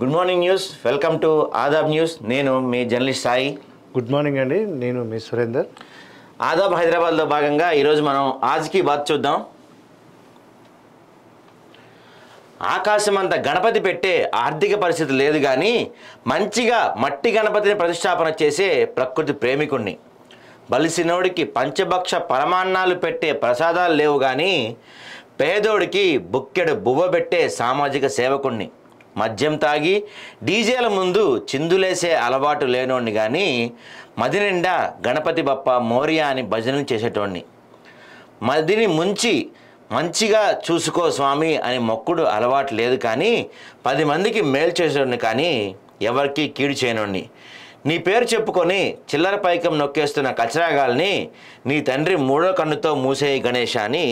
Good morning news. Welcome to Aadab news. నేను మీ journalist Sai. Good morning అండి. నేను మీ సురేందర్. ఆదాబ్ హైదరాబాద్లో భాగంగా ఈరోజు మనం ఆజ్కి బాత్ చూద్దాం. ఆకాశం అంత గణపతి పెట్టే ఆర్థిక పరిస్థితి లేదు, కానీ మంచిగా మట్టి గణపతిని ప్రతిష్టాపన చేసే ప్రకృతి ప్రేమికుణ్ణి. బలిసినోడికి పంచభక్ష పరమాన్నాలు పెట్టే ప్రసాదాలు లేవు, కానీ పేదోడికి బుక్కెడు బువ్వ పెట్టే సామాజిక సేవకుణ్ణి. మద్యం తాగి డీజేల ముందు చిందులేసే అలవాటు లేనోడిని, కానీ మది నిండా గణపతి బప్ప మోరియా అని భజనలు చేసేటోడిని. మదిని ముంచి మంచిగా చూసుకో స్వామి అని మొక్కుడు అలవాటు లేదు, కానీ 10 మందికి మేలు చేసేవాడిని, కానీ ఎవరికి కీడు చేయనోడిని. నీ పేరు చెప్పుకొని చిల్లర పైకం నొక్కేస్తున్న కచరాగాల్ని నీ తండ్రి 3వ కన్నుతో మూసే గణేష్ అని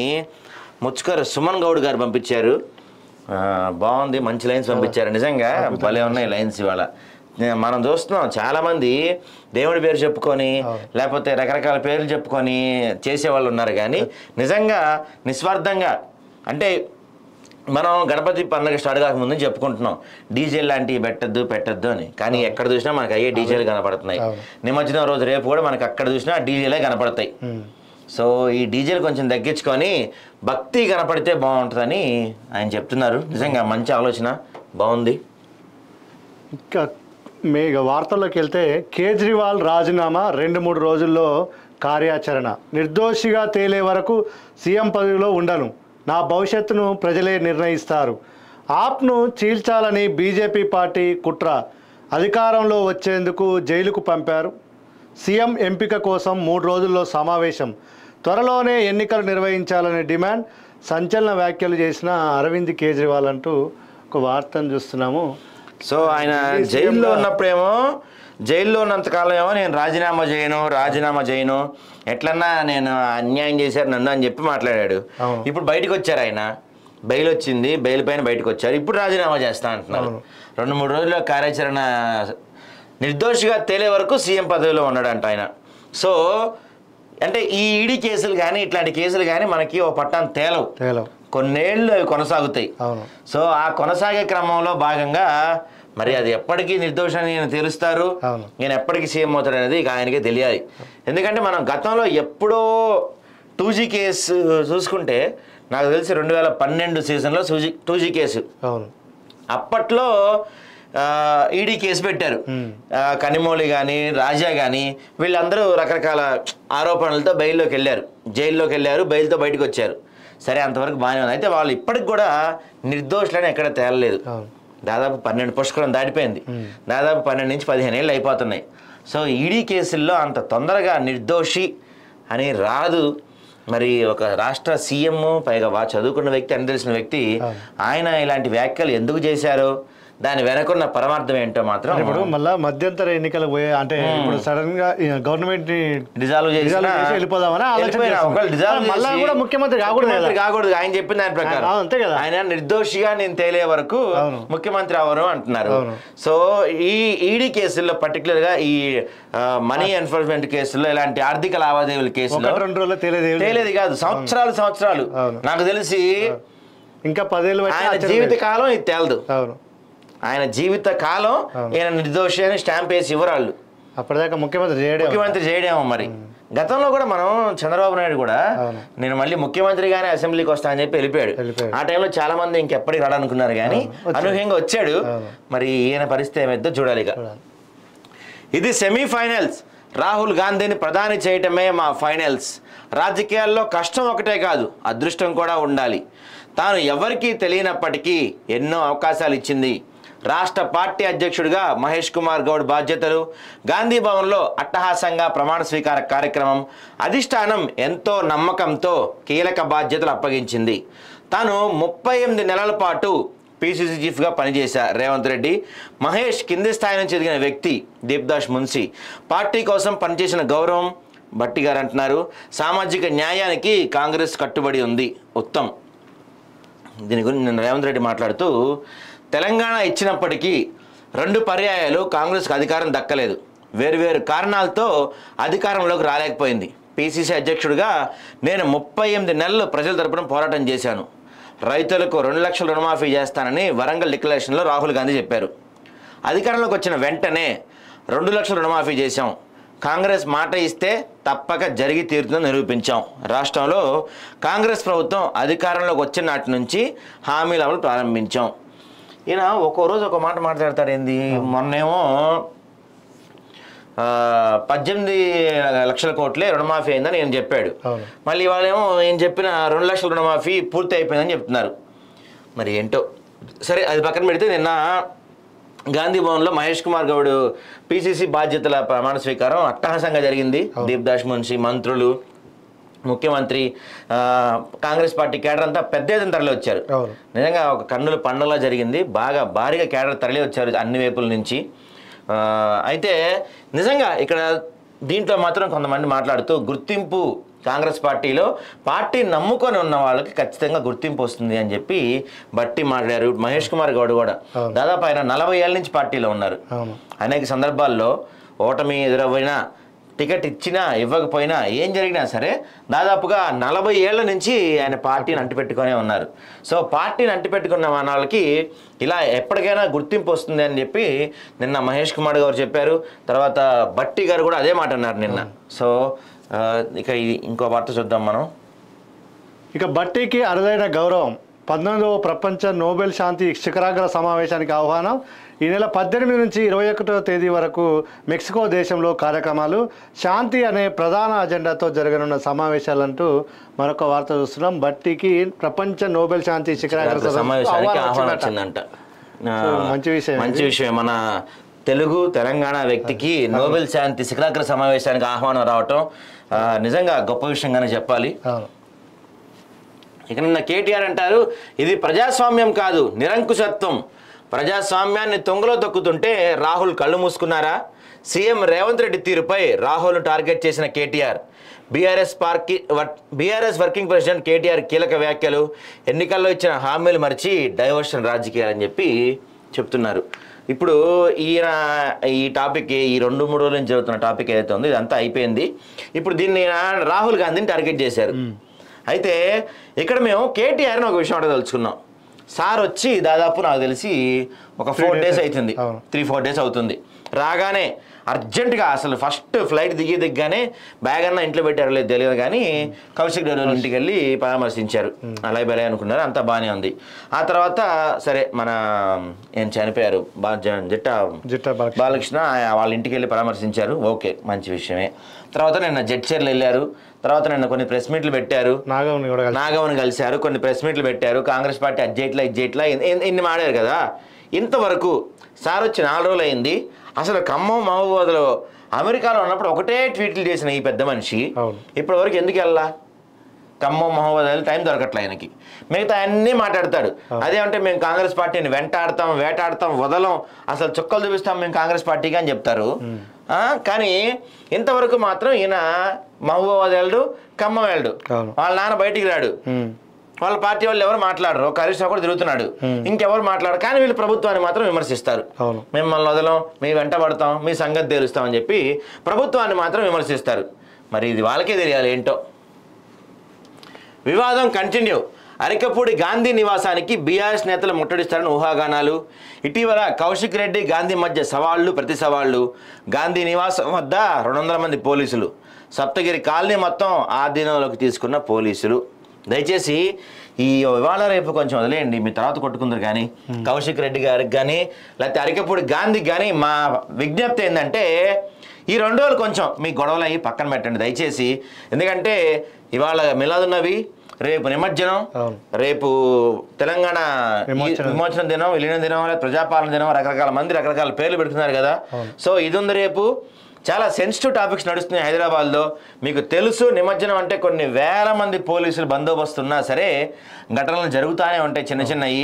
ముచ్చుకర సుమన్ గౌడ్ గారు పంపించారు. బాగుంది, మంచి లైన్స్ పంపించారు. నిజంగా భలే ఉన్నాయి లైన్స్. ఇవాళ మనం చూస్తున్నాం చాలామంది దేవుడి పేరు చెప్పుకొని లేకపోతే రకరకాల పేర్లు చెప్పుకొని చేసేవాళ్ళు ఉన్నారు, కానీ నిజంగా నిస్వార్థంగా అంటే మనం గణపతి పండుగ స్టార్ట్ కాకముందు చెప్పుకుంటున్నాం డీజే లాంటివి పెట్టద్దు అని, కానీ ఎక్కడ చూసినా మనకు అయ్యే డీజేలు కనపడుతున్నాయి. నిమజ్జనం రోజు రేపు కూడా మనకు అక్కడ చూసినా డీజేలే కనపడతాయి. సో ఈ డీజేలు కొంచెం తగ్గించుకొని భక్తి కనపడితే బాగుంటుందని ఆయన చెప్తున్నారు. నిజంగా మంచి ఆలోచన, బాగుంది. ఇంకా వార్తల్లోకి వెళ్తే కేజ్రీవాల్ రాజీనామా 2-3 రోజుల్లో కార్యాచరణ. నిర్దోషిగా తేలే వరకు సీఎం పదవిలో ఉండను, నా భవిష్యత్తును ప్రజలే నిర్ణయిస్తారు. ఆప్ను చీల్చాలని బీజేపీ పార్టీ కుట్ర, అధికారంలో వచ్చేందుకు జైలుకు పంపారు. సీఎం ఎంపిక కోసం 3 రోజుల్లో సమావేశం, త్వరలోనే ఎన్నికలు నిర్వహించాలనే డిమాండ్. సంచలన వ్యాఖ్యలు చేసిన అరవింద్ కేజ్రీవాల్ అంటూ ఒక వార్తను చూస్తున్నాము. సో ఆయన జైల్లో ఉన్నంతకాలం ఏమో నేను రాజీనామా చేయను ఎట్లన్నా నేను అన్యాయం చేశారు నన్ను అని చెప్పి మాట్లాడాడు. ఇప్పుడు బయటకు వచ్చారు, ఆయన బెయిల్ వచ్చింది, బెయిల్ పైన బయటకు వచ్చారు, ఇప్పుడు రాజీనామా చేస్తా అంటున్నారు. 2-3 రోజుల్లో కార్యాచరణ, నిర్దోషిగా తేలే వరకు సీఎం పదవిలో ఉన్నాడంట ఆయన. సో అంటే ఈ ఈడీ కేసులు కానీ ఇట్లాంటి కేసులు కానీ మనకి ఓ పట్టాన్ని తేలవు, కొన్నేళ్ళు అవి కొనసాగుతాయి. సో ఆ కొనసాగే క్రమంలో భాగంగా మరి అది ఎప్పటికీ నిర్దోషాన్ని నేను తెలుస్తారు, నేను ఎప్పటికీ సీఎం అవుతాడు అనేది ఇక ఆయనకే తెలియాలి. ఎందుకంటే మనం గతంలో ఎప్పుడో 2G కేసు చూసుకుంటే నాకు తెలిసి 2012 సీజన్లో 2G కేసు, అప్పట్లో ఈడీ కేసు పెట్టారు. కనిమౌళి కానీ రాజా కానీ వీళ్ళందరూ రకరకాల ఆరోపణలతో జైల్లోకి వెళ్ళారు, బెయిల్తో బయటకు వచ్చారు. సరే, అంతవరకు బాగానే ఉంది. అయితే వాళ్ళు ఇప్పటికి కూడా నిర్దోషులని ఎక్కడ తేలలేదు. దాదాపు 12 పుష్కరం దాటిపోయింది, దాదాపు 12 నుంచి 15 ఏళ్ళు అయిపోతున్నాయి. సో ఈడీ కేసుల్లో అంత తొందరగా నిర్దోషి అని రాదు. మరి ఒక రాష్ట్ర సీఎం, పైగా చదువుకున్న వ్యక్తి అని తెలిసిన వ్యక్తి, ఆయన ఇలాంటి వ్యాఖ్యలు ఎందుకు చేశారో దాని వెనకున్న పరమార్థం ఏంటో మాత్రం. ఇప్పుడు మళ్ళీ మధ్యంతర ఎన్నికలు పోయే అంటే ఇప్పుడు సడన్ గా గవర్నమెంట్ డిజాల్వ్ చేసి వెళ్ళిపోదామని ముఖ్యమంత్రి కాకూడదు ఆయన చెప్పిన దాని ప్రకారం. అంతే కదా, ఆయన నిర్దోషిగా నేను తేలే వరకు ముఖ్యమంత్రి అవరు అంటున్నారు. సో ఈ ఈడీ కేసుల్లో పర్టికులర్ గా ఈ మనీ ఎన్ఫోర్స్మెంట్ కేసుల్లో ఇలాంటి ఆర్థిక లావాదేవీల కేసులో 2 రోజుల్లో తేలేది కాదు, సంవత్సరాలు నాకు తెలిసి ఇంకా 10 ఏళ్ళు జీవితకాలం ఇది తేలదు. ఆయన జీవిత కాలం ఈయన నిర్దోషి అని స్టాంప్ వేసి ఇవ్వరాళ్ళు. అప్పటిదాకా ముఖ్యమంత్రి చేయడేమో. మరి గతంలో కూడా మనం చంద్రబాబు నాయుడు కూడా నేను మళ్ళీ ముఖ్యమంత్రిగానే అసెంబ్లీకి వస్తా అని చెప్పి వెళ్ళిపోయాడు. ఆ టైంలో చాలా మంది ఇంకెప్పటికి రాడనుకున్నారు, కానీ అనూహ్యంగా వచ్చాడు. మరి ఈయన పరిస్థితి ఏమైందో చూడాలి. ఇది సెమీఫైనల్స్. రాహుల్ గాంధీని ప్రధాని చేయటమే మా ఫైనల్స్. రాజకీయాల్లో కష్టం ఒకటే కాదు, అదృష్టం కూడా ఉండాలి. తాను ఎవరికీ తెలియనప్పటికీ ఎన్నో అవకాశాలు ఇచ్చింది. రాష్ట్ర పార్టీ అధ్యక్షుడిగా మహేష్ కుమార్ గౌడ్ బాధ్యతలు, గాంధీ భవన్లో అట్టహాసంగా ప్రమాణ స్వీకార కార్యక్రమం, అధిష్టానం ఎంతో నమ్మకంతో కీలక బాధ్యతలు అప్పగించింది. తాను 38 నెలల పాటు పీసీసీ చీఫ్గా పనిచేశారు రేవంత్ రెడ్డి. మహేష్ కింది స్థాయి నుంచి ఎదిగిన వ్యక్తి. దీప్దాస్ మున్సి పార్టీ కోసం పనిచేసిన గౌరవం. భట్టి గారు అంటున్నారు, సామాజిక న్యాయానికి కాంగ్రెస్ కట్టుబడి ఉంది. ఉత్తమ్. దీని గురించి నిన్న రేవంత్ రెడ్డి మాట్లాడుతూ, తెలంగాణ ఇచ్చినప్పటికీ 2 పర్యాయాలు కాంగ్రెస్కి అధికారం దక్కలేదు. వేరువేరు కారణాలతో అధికారంలోకి రాలేకపోయింది. పీసీసీ అధ్యక్షుడిగా నేను 38 నెలలు ప్రజల తరపున పోరాటం చేశాను. రైతులకు 2 లక్షల రుణమాఫీ చేస్తానని వరంగల్ డిక్లరేషన్లో రాహుల్ గాంధీ చెప్పారు. అధికారంలోకి వచ్చిన వెంటనే 2 లక్షల రుణమాఫీ చేశాం. కాంగ్రెస్ మాట ఇస్తే తప్పక జరిగి తీరుతుందని నిరూపించాం. రాష్ట్రంలో కాంగ్రెస్ ప్రభుత్వం అధికారంలోకి వచ్చిన నాటి నుంచి హామీల అమలు ప్రారంభించాం. ఈయన ఒక్కో రోజు ఒక మాట మాట్లాడతాడు. ఏంది, మొన్నేమో 18 లక్షల కోట్లే రుణమాఫీ అయిందని నేను చెప్పాడు. మళ్ళీ వాళ్ళేమో నేను చెప్పిన 2 లక్షల రుణమాఫీ పూర్తి అయిపోయిందని చెప్తున్నారు. మరి ఏంటో సరే, అది పక్కన పెడితే నిన్న గాంధీ భవన్లో మహేష్ కుమార్ గౌడ్ పిసిసి బాధ్యతల ప్రమాణ స్వీకారం అట్టహాసంగా జరిగింది. దీప్దాస్ మున్షి, మంత్రులు, ముఖ్యమంత్రి, కాంగ్రెస్ పార్టీ కేడర్ అంతా పెద్ద ఎత్తున తరలి వచ్చారు. నిజంగా ఒక కన్నుల పండుగలా జరిగింది. బాగా భారీగా కేడర్ తరలి వచ్చారు అన్ని వైపుల నుంచి. అయితే నిజంగా ఇక్కడ దీంట్లో మాత్రం కొంతమంది మాట్లాడుతూ గుర్తింపు కాంగ్రెస్ పార్టీలో పార్టీ నమ్ముకొని ఉన్న వాళ్ళకి ఖచ్చితంగా గుర్తింపు వస్తుంది అని చెప్పి బట్టి మాట్లాడారు. మహేష్ కుమార్ గౌడ్ కూడా దాదాపు ఆయన 40 ఏళ్ళ నుంచి పార్టీలో ఉన్నారు. అనేక సందర్భాల్లో ఓటమి ఎదురవైనా, టికెట్ ఇచ్చినా ఇవ్వకపోయినా, ఏం జరిగినా సరే దాదాపుగా 40 ఏళ్ల నుంచి ఆయన పార్టీని అంటిపెట్టుకునే ఉన్నారు. సో పార్టీని అంటిపెట్టుకున్న వాళ్ళకి ఇలా ఎప్పటికైనా గుర్తింపు వస్తుంది అని చెప్పి నిన్న మహేష్ కుమార్ గారు చెప్పారు. తర్వాత బట్టి గారు కూడా అదే మాట అన్నారు నిన్న. సో ఇక ఇంకో వార్త చూద్దాం మనం. ఇక బట్టికి అరుదైన గౌరవం. 19వ ప్రపంచ నోబెల్ శాంతి శిఖరాగ్ర సమావేశానికి ఆహ్వానం. ఈ నెల 18 నుంచి 21వ తేదీ వరకు మెక్సికో దేశంలో కార్యక్రమాలు. శాంతి అనే ప్రధాన అజెండాతో జరగనున్న సమావేశాలంటూ మరొక వార్త చూస్తున్నాం. బట్టికి ప్రపంచ నోబెల్ శాంతి శిఖరాగ్ర సమావేశానికి ఆహ్వానం వచ్చిందంట. మంచి విషయం. మన తెలుగు తెలంగాణ వ్యక్తికి నోబెల్ శాంతి శిఖరాగ్ర సమావేశానికి ఆహ్వానం రావటం నిజంగా గొప్ప విషయంగానే చెప్పాలి. ఇక నిన్న కేటీఆర్ అంటారు, ఇది ప్రజాస్వామ్యం కాదు, నిరంకుశత్వం. ప్రజాస్వామ్యాన్ని తొంగలో తొక్కుతుంటే రాహుల్ కళ్ళు మూసుకున్నారా? సీఎం రేవంత్ రెడ్డి తీరుపై రాహుల్ను టార్గెట్ చేసిన KTR. BRS working president KTR కీలక వ్యాఖ్యలు. ఎన్నికల్లో ఇచ్చిన హామీలు మరిచి డైవర్షన్ రాజకీయాలని చెప్పి చెప్తున్నారు. ఇప్పుడు ఈ టాపిక్ ఈ 2-3 రోజుల నుంచి జరుగుతున్న టాపిక్ ఏదైతే ఉందో ఇదంతా అయిపోయింది. ఇప్పుడు దీన్ని రాహుల్ గాంధీని టార్గెట్ చేశారు. అయితే ఇక్కడ మేము కేటీఆర్ని ఒక విషయం అడగదలుచుకున్నాం. సార్ వచ్చి దాదాపు నాకు తెలిసి ఒక 4 డేస్ అవుతుంది, 3-4 డేస్ అవుతుంది. రాగానే అర్జెంటుగా అసలు ఫస్ట్ ఫ్లైట్ దిగ్గానే బ్యాగ్ అన్న ఇంట్లో పెట్టారో లేదు తెలియదు కానీ కౌశిక్ రెడ్డి ఇంటికి వెళ్ళి పరామర్శించారు. అలా బెలే అనుకున్నారు, అంతా బాగానే ఉంది. ఆ తర్వాత సరే మన ఏం చనిపోయారు జిట్టా బాలకృష్ణ, వాళ్ళ ఇంటికి వెళ్ళి పరామర్శించారు. ఓకే, మంచి విషయమే. తర్వాత నిన్న జడ్చర్లు వెళ్ళారు. తర్వాత నిన్న కొన్ని ప్రెస్ మీట్లు పెట్టారు, నాగవని కలిశారు, కొన్ని ప్రెస్ మీట్లు పెట్టారు. కాంగ్రెస్ పార్టీ అజ్జేట్లా ఇన్ని మాడారు కదా. ఇంతవరకు సార్ వచ్చి 4 రోజులు అయింది. అసలు ఖమ్మం మహబూబాబాద్లో అమెరికాలో ఉన్నప్పుడు ఒకటే ట్వీట్లు చేసిన ఈ పెద్ద మనిషి ఇప్పటి వరకు ఎందుకు వెళ్ళా? ఖమ్మం మహబూబాబాద్ టైం దొరకట్లే ఆయనకి. మిగతా అన్నీ మాట్లాడతాడు. అదేమంటే మేము కాంగ్రెస్ పార్టీని వెంటాడతాం, వేటాడతాం, వదలం, అసలు చుక్కలు చూపిస్తాం మేము కాంగ్రెస్ పార్టీకి అని చెప్తారు. కానీ ఇంతవరకు మాత్రం ఈయన మహబూబాబాద్ వెళ్ళడు, ఖమ్మం వెళ్ళడు, వాళ్ళ నాన్న బయటికి రాడు, వాళ్ళ పార్టీ వాళ్ళు ఎవరు మాట్లాడరు. ఒక హరీష్ రావు కూడా తిరుగుతున్నాడు, ఇంకెవరు మాట్లాడరు. కానీ వీళ్ళు ప్రభుత్వాన్ని మాత్రం విమర్శిస్తారు. మిమ్మల్ని వదలం, మీ వెంట పడతాం, మీ సంగతి తేలుస్తామని చెప్పి ప్రభుత్వాన్ని మాత్రం విమర్శిస్తారు. మరి ఇది వాళ్ళకే తెలియాలి ఏంటో. వివాదం కంటిన్యూ. అరికపూడి గాంధీ నివాసానికి బీఆర్ఎస్ నేతలు ముట్టడిస్తారని ఊహాగానాలు. ఇటీవల కౌశిక్ రెడ్డి గాంధీ మధ్య సవాళ్లు ప్రతి సవాళ్లు. గాంధీ నివాసం వద్ద 200 మంది పోలీసులు. సప్తగిరి కాలనీ మొత్తం ఆధీనంలోకి తీసుకున్న పోలీసులు. దయచేసి ఈ ఇవాళ రేపు కొంచెం వదిలేయండి, మీ తర్వాత కొట్టుకుందరు. కానీ కౌశిక్ రెడ్డి గారికి కానీ లేకపోతే అరికపూడి గాంధీకి కానీ మా విజ్ఞప్తి ఏంటంటే ఈ 2 రోజులు కొంచెం మీ గొడవలు అయ్యి పక్కన పెట్టండి దయచేసి. ఎందుకంటే ఇవాళ మిలాదున్నవి, రేపు నిమజ్జనం, రేపు తెలంగాణ విమోచన దినం, విలీన దినం, ప్రజాపాలన దినం, రకరకాల మంది రకరకాల పేర్లు పెడుతున్నారు కదా. సో ఇది ఉంది. రేపు చాలా సెన్సిటివ్ టాపిక్స్ నడుస్తున్నాయి హైదరాబాద్లో. మీకు తెలుసు, నిమజ్జనం అంటే కొన్ని వేల మంది పోలీసులు బందోబస్తు ఉన్నా సరే ఘటనలు జరుగుతూనే ఉంటాయి చిన్నవి.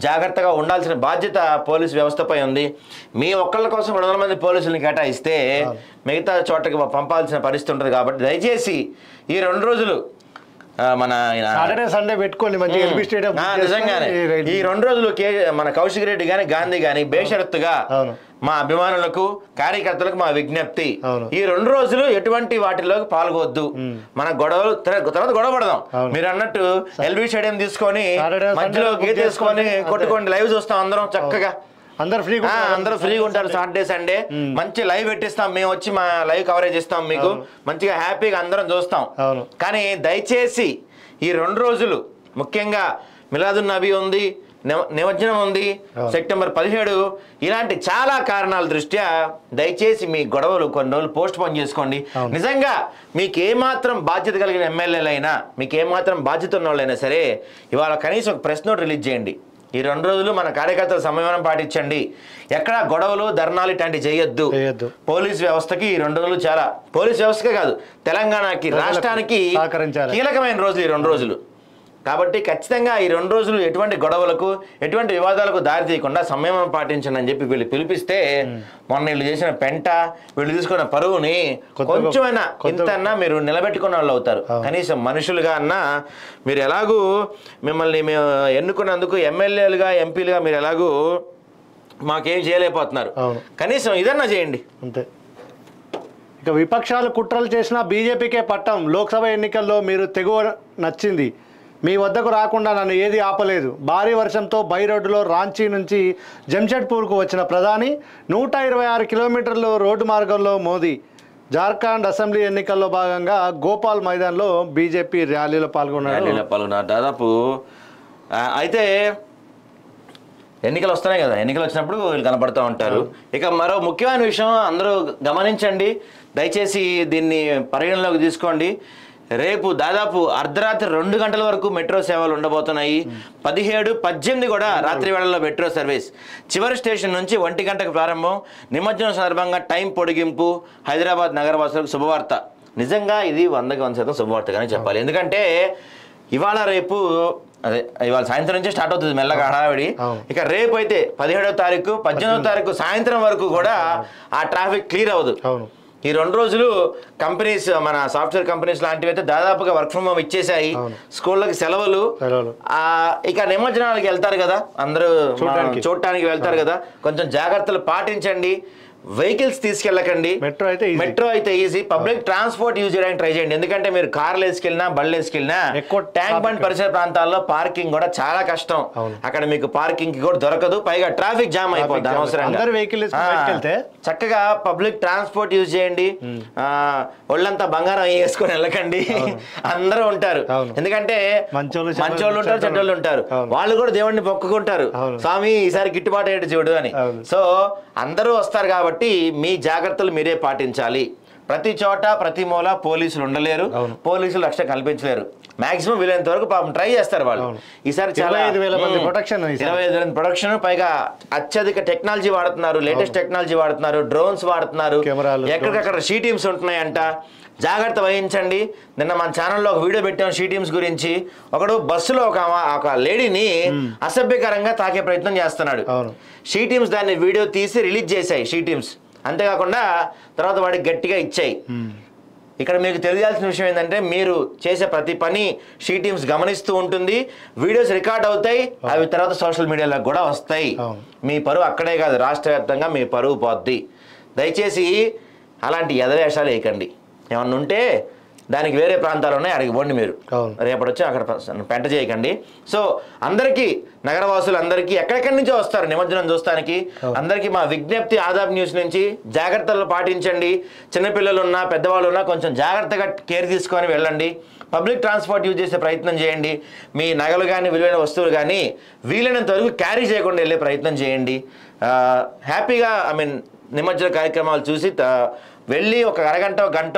జాగ్రత్తగా ఉండాల్సిన బాధ్యత పోలీసు వ్యవస్థపై ఉంది. మీ ఒక్కళ్ళ కోసం 200 మంది పోలీసులను కేటాయిస్తే మిగతా చోటకి పంపాల్సిన పరిస్థితి ఉంటుంది. కాబట్టి దయచేసి ఈ 2 రోజులు మన సాటర్డే సండే పెట్టుకోండి నిజంగానే ఈ 2 రోజులు మన కౌశిక్ రెడ్డి కానీ గాంధీ కానీ బేషరత్తుగా మా అభిమానులకు కార్యకర్తలకు మా విజ్ఞప్తి, ఈ 2 రోజులు ఎటువంటి వాటిలోకి పాల్గొవద్దు. మన గొడవలు తర్వాత గొడవ పడదాం. మీరు అన్నట్టు ఎల్బీ స్టేడియం తీసుకొని మధ్యలో గీత తీసుకొని కొట్టుకోండి, లైవ్ చూస్తాం అందరం చక్కగా. అందరు ఫ్రీగా ఉంటారు సాటర్డే సండే మంచి లైవ్ పెట్టిస్తాం మేము వచ్చి మా లైవ్ కవరేజ్ ఇస్తాం మీకు మంచిగా హ్యాపీగా అందరం చూస్తాం కానీ దయచేసి ఈ 2 రోజులు ముఖ్యంగా మిలాదున్ నబీ ఉంది నిమజ్జనం ఉంది సెప్టెంబర్ 17 ఇలాంటి చాలా కారణాల దృష్ట్యా దయచేసి మీ గొడవలు కొన్ని రోజులు పోస్ట్ పోన్ చేసుకోండి నిజంగా మీకు ఏమాత్రం బాధ్యత కలిగిన ఎమ్మెల్యేలైనా మీకు ఏమాత్రం బాధ్యత ఉన్న వాళ్ళైనా సరే ఇవాళ కనీసం ఒక ప్రెస్ నోట్ రిలీజ్ చేయండి ఈ 2 రోజులు మన కార్యకర్తల సంయమనం పాటించండి ఎక్కడ గొడవలు ధర్నాలు ఇట్లాంటివి చేయొద్దు పోలీస్ వ్యవస్థకి ఈ 2 రోజులు చాలా పోలీస్ వ్యవస్థకే కాదు తెలంగాణకి రాష్ట్రానికి కీలకమైన రోజులు ఈ 2 రోజులు కాబట్టి ఖచ్చితంగా ఈ 2 రోజులు ఎటువంటి గొడవలకు ఎటువంటి వివాదాలకు దారి తీయకుండా సంయమనం పాటించండి అని చెప్పి వీళ్ళు పిలిపిస్తే మొన్న వీళ్ళు చేసిన పెంట వీళ్ళు తీసుకున్న పరువుని కొంచెమైనా ఇంతన్నా మీరు నిలబెట్టుకున్న వాళ్ళు అవుతారు కనీసం మనుషులుగా అన్నా మీరు ఎలాగూ మిమ్మల్ని మేము ఎన్నుకున్నందుకు ఎమ్మెల్యేలుగా ఎంపీలుగా మీరు ఎలాగూ మాకేం చేయలేకపోతున్నారు కనీసం ఇదన్నా చేయండి అంతే ఇక విపక్షాలు కుట్రలు చేసిన బీజేపీకే పట్టం లోక్సభ ఎన్నికల్లో మీరు తెగువ నచ్చింది మీ వద్దకు రాకుండా నన్ను ఏది ఆపలేదు భారీ వర్షంతో బై రోడ్డులో రాంచీ నుంచి జంషెడ్పూర్కు వచ్చిన ప్రధాని 126 కిలోమీటర్లు రోడ్డు మార్గంలో మోదీ జార్ఖండ్ అసెంబ్లీ ఎన్నికల్లో భాగంగా గోపాల్ మైదాన్లో బీజేపీ ర్యాలీలో పాల్గొన్నారు దాదాపు అయితే ఎన్నికలు వస్తున్నాయి కదా ఎన్నికలు వచ్చినప్పుడు వీళ్ళు కనపడుతూ ఉంటారు ఇక మరో ముఖ్యమైన విషయం అందరూ గమనించండి దయచేసి దీన్ని పరిగణలోకి తీసుకోండి రేపు దాదాపు అర్ధరాత్రి 2 గంటల వరకు మెట్రో సేవలు ఉండబోతున్నాయి 17, 18 కూడా రాత్రి వేళల్లో మెట్రో సర్వీస్ చివరి స్టేషన్ నుంచి 1 గంటకు ప్రారంభం నిమజ్జనం సందర్భంగా టైం పొడిగింపు హైదరాబాద్ నగరవాసులకు శుభవార్త నిజంగా ఇది 100% శుభవార్తగానే చెప్పాలి ఎందుకంటే ఇవాళ రేపు అదే ఇవాళ సాయంత్రం నుంచే స్టార్ట్ అవుతుంది మెల్లగా హడావిడి ఇక రేపు అయితే 17వ తారీఖు 18వ తారీఖు సాయంత్రం వరకు కూడా ఆ ట్రాఫిక్ క్లియర్ అవ్వదు ఈ 2 రోజులు కంపెనీస్ మన సాఫ్ట్వేర్ కంపెనీస్ లాంటివి అయితే దాదాపుగా వర్క్ ఫ్రమ్ హోమ్ ఇచ్చేసాయి స్కూళ్ళకి సెలవులు ఇక నిమజ్జనాలకు వెళ్తారు కదా అందరూ చూడటానికి వెళ్తారు కదా కొంచెం జాగ్రత్తలు పాటించండి వెహికల్స్ తీసుకెళ్ళకండి మెట్రో అయితే ఈజీ పబ్లిక్ ట్రాన్స్పోర్ట్ యూజ్ చేయడానికి ట్రై చేయండి ఎందుకంటే మీరు కార్లు వేసుకెళ్ళినా బళ్ళు వేసుకెళ్ళినా ట్యాంక్ బండ్ పరిసర ప్రాంతాల్లో పార్కింగ్ కూడా చాలా కష్టం అక్కడ మీకు పార్కింగ్ కూడా దొరకదు పైగా ట్రాఫిక్ జామ్ అయిపోద్ది అనవసరంగా చక్కగా పబ్లిక్ ట్రాన్స్పోర్ట్ యూజ్ చేయండి ఒళ్ళంతా బంగారం వేసుకొని వెళ్ళకండి అందరూ ఉంటారు ఎందుకంటే మంచోళ్ళు ఉంటారు చెడ్డోళ్ళు ఉంటారు వాళ్ళు కూడా దేవుడిని మొక్కుకుంటారు స్వామి ఈసారి గిట్టుబాటు అయ్యేది చూడు అని సో అందరూ వస్తారు కాబట్టి మీ జాగ్రత్తలు మీరే పాటించాలి ప్రతి చోట ప్రతి మూల పోలీసులు ఉండలేరు పోలీసులు రక్షణ కల్పించలేరు మాక్సిమం వీలైనంత వరకు పాపం ట్రై చేస్తారు వాళ్ళు ఈసారి చాలా 25,000 ప్రొడక్షన్ పైగా అత్యధిక టెక్నాలజీ వాడుతున్నారు లేటెస్ట్ టెక్నాలజీ వాడుతున్నారు డ్రోన్స్ వాడుతున్నారు ఎక్కడికక్కడ షీ టీమ్స్ ఉంటున్నాయంట జాగ్రత్త వహించండి నిన్న మన ఛానల్లో ఒక వీడియో పెట్టాం షీ టీమ్స్ గురించి ఒకడు బస్సులో ఒక లేడీని అసభ్యకరంగా తాకే ప్రయత్నం చేస్తున్నాడు షీ టీమ్స్ దాన్ని వీడియో తీసి రిలీజ్ చేశాయి షీ టీమ్స్ అంతేకాకుండా తర్వాత వాడికి గట్టిగా ఇచ్చాయి ఇక్కడ మీకు తెలియాల్సిన విషయం ఏంటంటే మీరు చేసే ప్రతి పని షీ టీమ్స్ గమనిస్తూ ఉంటుంది వీడియోస్ రికార్డ్ అవుతాయి అవి తర్వాత సోషల్ మీడియాలో కూడా వస్తాయి మీ పరువు అక్కడే కాదు రాష్ట్ర వ్యాప్తంగా మీ పరువు పోద్ది దయచేసి అలాంటి ఎదవేషాలు వేయకండి ఏమన్నా ఉంటే దానికి వేరే ప్రాంతాలు ఉన్నాయి అడిగి పోండి మీరు రేపటి వచ్చి అక్కడ పెంట చేయకండి సో అందరికీ నగరవాసులందరికీ ఎక్కడెక్కడి నుంచో వస్తారు నిమజ్జనం చూస్తానికి అందరికీ మా విజ్ఞప్తి ఆదాబ్ న్యూస్ నుంచి జాగ్రత్తలు పాటించండి చిన్నపిల్లలు ఉన్నా పెద్దవాళ్ళు ఉన్నా కొంచెం జాగ్రత్తగా కేర్ తీసుకొని వెళ్ళండి పబ్లిక్ ట్రాన్స్పోర్ట్ యూజ్ చేసే ప్రయత్నం చేయండి మీ నగలు కానీ విలువైన వస్తువులు కానీ వీలైనంత వరకు క్యారీ చేయకుండా వెళ్ళే ప్రయత్నం చేయండి హ్యాపీగా నిమజ్జన కార్యక్రమాలు చూసి వెళ్ళి ఒక అరగంట గంట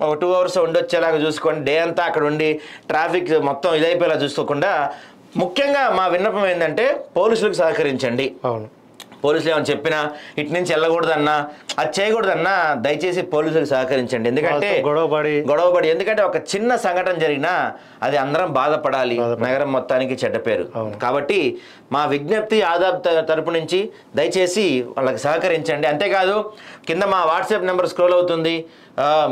ఒక 2 అవర్స్ ఉండొచ్చేలాగా చూసుకోండి డే అంతా అక్కడ ఉండి ట్రాఫిక్ మొత్తం ఇదైపోయేలా చూసుకోకుండా ముఖ్యంగా మా విన్నపం ఏంటంటే పోలీసులకు సహకరించండి పోలీసులు ఏమైనా చెప్పినా ఇటు నుంచి వెళ్ళకూడదన్నా అది చేయకూడదన్నా దయచేసి పోలీసులకు సహకరించండి ఎందుకంటే గొడవపడి ఎందుకంటే ఒక చిన్న సంఘటన జరిగినా అది అందరం బాధపడాలి నగరం మొత్తానికి చెడ్డ పేరు కాబట్టి మా విజ్ఞప్తి ఆదాబ్ తరపు నుంచి దయచేసి వాళ్ళకి సహకరించండి అంతేకాదు కింద మా వాట్సాప్ నెంబర్ స్క్రోల్ అవుతుంది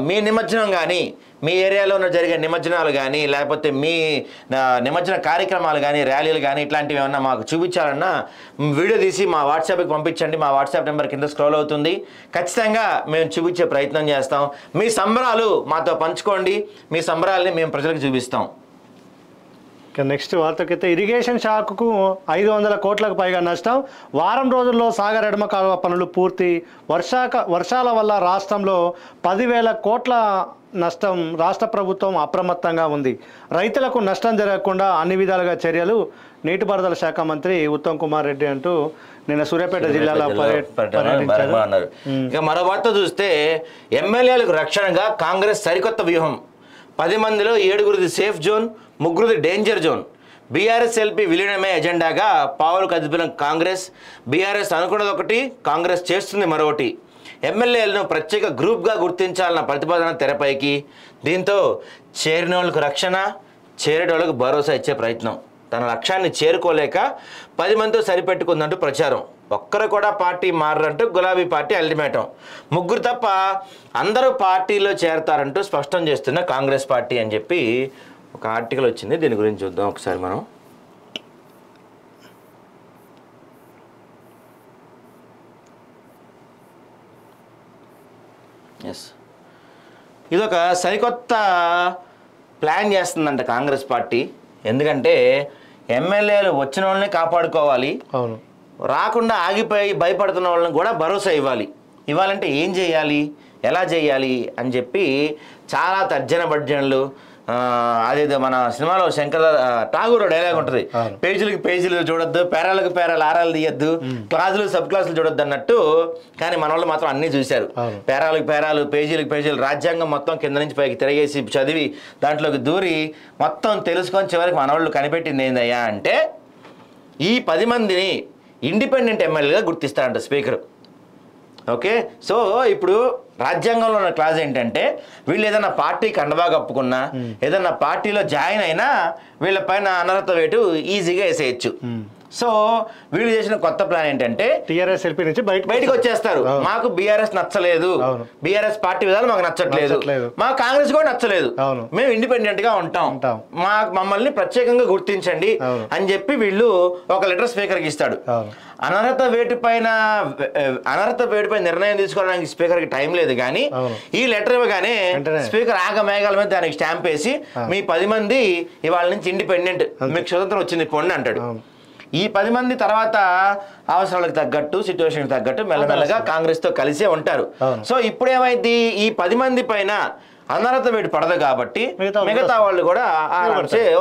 మీ నిమజ్జనం కానీ మీ ఏరియాలో జరిగే నిమజ్జనాలు కానీ లేకపోతే మీ నిమజ్జన కార్యక్రమాలు కానీ ర్యాలీలు కానీ ఇట్లాంటివి ఏమన్నా మాకు చూపించాలన్నా వీడియో తీసి మా వాట్సాప్కి పంపించండి మా వాట్సాప్ నెంబర్ కింద స్క్రోల్ అవుతుంది ఖచ్చితంగా మేము చూపించే ప్రయత్నం చేస్తాం మీ సంబరాలు మాతో పంచుకోండి మీ సంబరాలని మేము ప్రజలకు చూపిస్తాం ఇక నెక్స్ట్ వార్తకైతే ఇరిగేషన్ శాఖకు 500 కోట్లకు పైగా నష్టం. వారం రోజుల్లో సాగర్ ఎడమ కాలువ పనులు పూర్తి. వర్షాల వల్ల రాష్ట్రంలో 10,000 కోట్ల నష్టం. రాష్ట్ర ప్రభుత్వం అప్రమత్తంగా ఉంది. రైతులకు నష్టం జరగకుండా అన్ని విధాలుగా చర్యలు. నీటిపారుదల శాఖ మంత్రి ఉత్తమ్ కుమార్ రెడ్డి అంటూ నిన్న సూర్యాపేట జిల్లాలో అన్నారు. ఇక మరో వార్త చూస్తే ఎమ్మెల్యేలకు రక్షణగా కాంగ్రెస్ సరికొత్త వ్యూహం. 10 మందిలో 7గురిది సేఫ్ జోన్, 3గురిది డేంజర్ జోన్. బీఆర్ఎస్ ఎల్పీ విలీనమే ఎజెండాగా పావులు కదిపిన కాంగ్రెస్. బీఆర్ఎస్ అనుకున్నది ఒకటి, కాంగ్రెస్ చేస్తుంది మరొకటి. ఎమ్మెల్యేలను ప్రత్యేక గ్రూప్గా గుర్తించాలన్న ప్రతిపాదన తెరపైకి. దీంతో చేరినోళ్లకు రక్షణ, చేరేటోళ్లకు భరోసా ఇచ్చే ప్రయత్నం. తన లక్ష్యాన్ని చేరుకోలేక 10 మందితో సరిపెట్టుకుందంటూ ప్రచారం. ఒక్కరు కూడా పార్టీ మారంటూ గులాబీ పార్టీ అల్టిమేటం. 3గురు తప్ప అందరూ పార్టీలో చేరతారంటూ స్పష్టం చేస్తున్న కాంగ్రెస్ పార్టీ అని చెప్పి ఒక ఆర్టికల్ వచ్చింది. దీని గురించి చూద్దాం ఒకసారి మనం. ఎస్, ఇదొక సరికొత్త ప్లాన్ చేస్తుందంట కాంగ్రెస్ పార్టీ. ఎందుకంటే ఎమ్మెల్యేలు వచ్చిన వాళ్ళని కాపాడుకోవాలి, అవును, రాకుండా ఆగిపోయి భయపడుతున్న వాళ్ళని కూడా భరోసా ఇవ్వాలంటే ఏం చేయాలి, ఎలా చేయాలి అని చెప్పి చాలా తర్జన భర్జనలు. అదేదో మన సినిమాలో ఠాగూర్ డైలాగ్ ఉంటుంది, పేజీలకు పేజీలు చూడొద్దు, పేరాలకు పేరాలు ఆరాలు తీయద్దు, క్లాసులు సబ్ క్లాసులు చూడొద్దు అన్నట్టు. కానీ మన వాళ్ళు మాత్రం అన్నీ చూశారు. పేరాలకు పేరాలు, పేజీలకు పేజీలు, రాజ్యాంగం మొత్తం కింద నుంచి పైకి తిరగేసి చదివి దాంట్లోకి దూరి మొత్తం తెలుసుకొని చివరికి మన వాళ్ళు కనిపెట్టింది ఏందయ్యా అంటే ఈ 10 మందిని ఇండిపెండెంట్ ఎమ్మెల్యేగా గుర్తిస్తారంట స్పీకర్. ఓకే, సో ఇప్పుడు రాజ్యాంగంలో ఉన్న క్లాజ్ ఏంటంటే వీళ్ళు ఏదైనా పార్టీ కండబా కప్పుకున్నా, ఏదైనా పార్టీలో జాయిన్ అయినా వీళ్ళ పైన అనర్హత వేటు ఈజీగా వేసేయచ్చు. సో వీళ్ళు చేసిన కొత్త ప్లాన్ ఏంటంటే టీఆర్ఎస్ ఎల్పీ నుంచి బయటకు వచ్చేస్తారు. మాకు బీఆర్ఎస్ నచ్చలేదు, బీఆర్ఎస్ పార్టీ విధాలు మాకు నచ్చట్లేదు, మా కాంగ్రెస్ కూడా నచ్చలేదు, మేము ఇండిపెండెంట్ గా ఉంటాం, మమ్మల్ని ప్రత్యేకంగా గుర్తించండి అని చెప్పి వీళ్ళు ఒక లెటర్ స్పీకర్కి ఇస్తాడు. అనర్హత వేటుపైన నిర్ణయం తీసుకోవడానికి స్పీకర్ కి టైం లేదు. కానీ ఈ లెటర్ ఇవ్వగానే స్పీకర్ ఆగ మేఘాల మీద దానికి స్టాంప్ వేసి మీ 10 మంది ఇవాళ నుంచి ఇండిపెండెంట్, మీకు స్వతంత్రం వచ్చింది పొండి అంటాడు. ఈ 10 మంది తర్వాత అవసరాలకు తగ్గట్టు, సిచ్యువేషన్కి తగ్గట్టు మెల్లమెల్లగా కాంగ్రెస్ తో కలిసే ఉంటారు. సో ఇప్పుడు ఏమైంది, ఈ 10 మంది పైన అనర్హత వేటు పడదు కాబట్టి మిగతా వాళ్ళు కూడా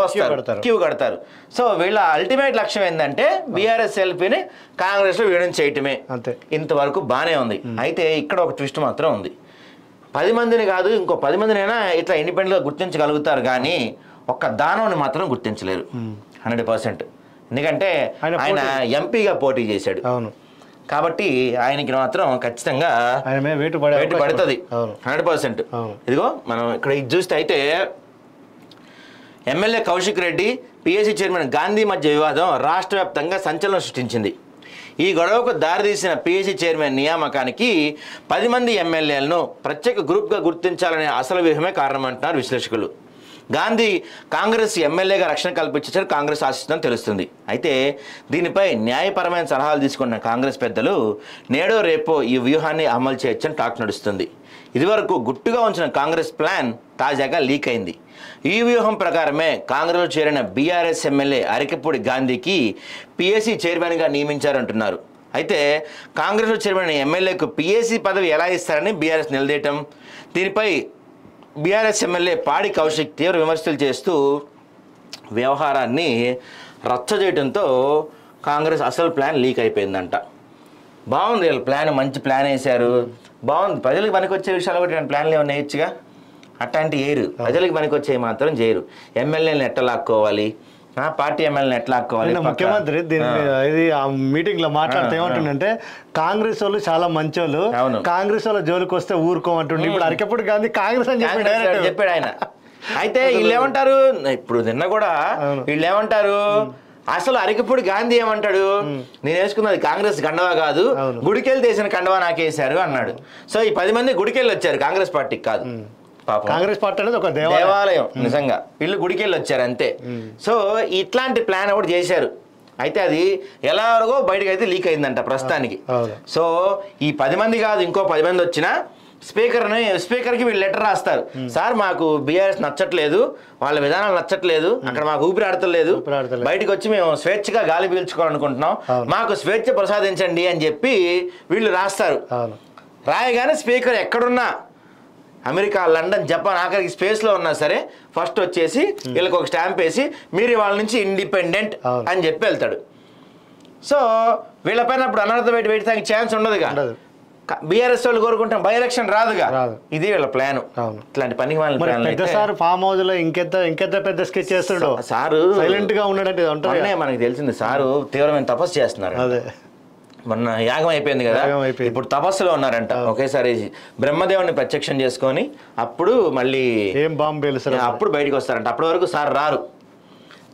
వస్తారు, క్యూ కడతారు. సో వీళ్ళ అల్టిమేట్ లక్ష్యం ఏంటంటే బీఆర్ఎస్ ఎల్పీని కాంగ్రెస్ లో విలీనం చేయటమే. ఇంతవరకు బానే ఉంది. అయితే ఇక్కడ ఒక ట్విస్ట్ మాత్రం ఉంది. 10 మందిని కాదు, ఇంకో 10 మందినైనా ఇట్లా ఇండిపెండెంట్ గా గుర్తించగలుగుతారు, కానీ ఒక్క దానాన్ని మాత్రం గుర్తించలేరు 100%. ఎందుకంటే ఆయన ఎంపీగా పోటీ చేశాడు కాబట్టి ఆయనకి మాత్రం ఖచ్చితంగా వేటు పడుతుంది 100%. ఇదిగో మనం ఇక్కడ ఇది చూస్తే అయితే MLA Kaushik Reddy, PSC chairman Gandhi మధ్య వివాదం రాష్ట్ర వ్యాప్తంగా సంచలనం సృష్టించింది. ఈ గొడవకు దారితీసిన పిఎస్సి చైర్మన్ నియామకానికి 10 మంది ఎమ్మెల్యేలను ప్రత్యేక గ్రూప్గా గుర్తించాలనే అసలు వ్యూహమే కారణమంటున్నారు విశ్లేషకులు. గాంధీ కాంగ్రెస్ ఎమ్మెల్యేగా రక్షణ కల్పించారు కాంగ్రెస్ ఆశిస్తుందని తెలుస్తుంది. అయితే దీనిపై న్యాయపరమైన సలహాలు తీసుకున్న కాంగ్రెస్ పెద్దలు నేడో రేపో ఈ వ్యూహాన్ని అమలు చేయొచ్చని టాక్ నడుస్తుంది. ఇదివరకు గుట్టుగా ఉంచిన కాంగ్రెస్ ప్లాన్ తాజాగా లీక్ అయింది. ఈ వ్యూహం ప్రకారమే కాంగ్రెస్లో చేరిన బీఆర్ఎస్ ఎమ్మెల్యే అరికపూడి గాంధీకి పిఎస్సి చైర్మన్గా నియమించారంటున్నారు. అయితే కాంగ్రెస్లో చేరిన ఎమ్మెల్యేకు పిఎస్సి పదవి ఎలా ఇస్తారని బీఆర్ఎస్ నిలదీయటం, దీనిపై బీఆర్ఎస్ ఎమ్మెల్యే పాడి కౌశిక్ తీవ్ర విమర్శలు చేస్తూ వ్యవహారాన్ని రచ్చ చేయడంతో కాంగ్రెస్ అసలు ప్లాన్ లీక్ అయిపోయిందంట. బాగుంది, వీళ్ళ ప్లాన్ మంచి ప్లాన్ వేశారు, బాగుంది. ప్రజలకు పనికొచ్చే విషయాలు ఒకటి ప్లాన్లు ఏమైనా వేయచ్చుగా, అట్లాంటి వేయరు. ప్రజలకు పనికొచ్చేవి మాత్రం చేయరు. ఎమ్మెల్యేలను ఎట్లా లాక్కోవాలి, పార్టీ ఎమ్మెల్యేలను ఎట్లా లాక్కోవాలి. ముఖ్యమంత్రి దీని ఇది ఆ మీటింగ్ లో మాట్లాడితే ఏమంటుండంటే కాంగ్రెస్ వాళ్ళు చాలా మంచోళ్ళు, కాంగ్రెస్ వాళ్ళ జోలికి వస్తే ఊరుకోమంటుండే. ఇప్పుడు అరికప్పుడు గాంధీ కాంగ్రెస్ అని చెప్పాడు ఆయన. అయితే వీళ్ళు ఏమంటారు, ఇప్పుడు నిన్న కూడా వీళ్ళు ఏమంటారు, అసలు అరికపూడి గాంధీ ఏమంటాడు, నేను వేసుకున్నది కాంగ్రెస్ కండవా కాదు, గుడికెళ్ళి తీసిన కండవా నాకేసారు అన్నాడు. సో ఈ 10 మంది గుడికెళ్ళి వచ్చారు, కాంగ్రెస్ పార్టీకి కాదు. కాంగ్రెస్ పార్టీ అనేది ఒక దేవాలయం, నిజంగా వీళ్ళు గుడికెళ్ళి వచ్చారు అంతే. సో ఇట్లాంటి ప్లాన్ ఒకటి చేశారు. అయితే అది ఎలాగో బయటకు అయితే లీక్ అయిందంట ప్రస్తుతానికి. సో ఈ 10 మంది కాదు, ఇంకో 10 మంది వచ్చినా స్పీకర్కి వీళ్ళు లెటర్ రాస్తారు, సార్ మాకు బీఆర్ఎస్ నచ్చట్లేదు, వాళ్ళ విధానాలు నచ్చట్లేదు, అక్కడ మాకు ఊపిరి ఆడతలేదు, బయటకు వచ్చి మేము స్వేచ్ఛగా గాలి పీల్చుకోవాలనుకుంటున్నాం, మాకు స్వేచ్ఛ ప్రసాదించండి అని చెప్పి వీళ్ళు రాస్తారు. రాయగానే స్పీకర్ ఎక్కడున్నా అమెరికా, లండన్, జపాన్, ఆఖరికి స్పేస్లో ఉన్నా సరే ఫస్ట్ వచ్చేసి వీళ్ళకి ఒక స్టాంప్ వేసి మీరు వాళ్ళ నుంచి ఇండిపెండెంట్ అని చెప్పి వెళ్తాడు. సో వీళ్ళపైన అప్పుడు అనర్హత వేయడానికి ఛాన్స్ ఉండదుగా. బీఆర్ఎస్ వాళ్ళు కోరుకుంటాం బై ఎలక్షన్ రాదుగా, ఇది వీళ్ళ ప్లాన్. ఇట్లాంటి పనికి ఫామ్ హౌస్ లో ఇంకెంత పెద్ద స్కెచ్ చేస్తాడు సారు, సైలెంట్ గా ఉన్నాడంటే మనకి తెలిసింది. సారు తీవ్రమైన తపస్సు చేస్తున్నారు. మొన్న యాగం అయిపోయింది కదా, ఇప్పుడు తపస్సులో ఉన్నారంట. ఒకేసారి బ్రహ్మదేవుని ప్రత్యక్షం చేసుకొని అప్పుడు మళ్ళీ ఏం బాంబు పేలుస్తారు, అప్పుడు బయటకు వస్తారంట. అప్పటి వరకు సార్ రారు.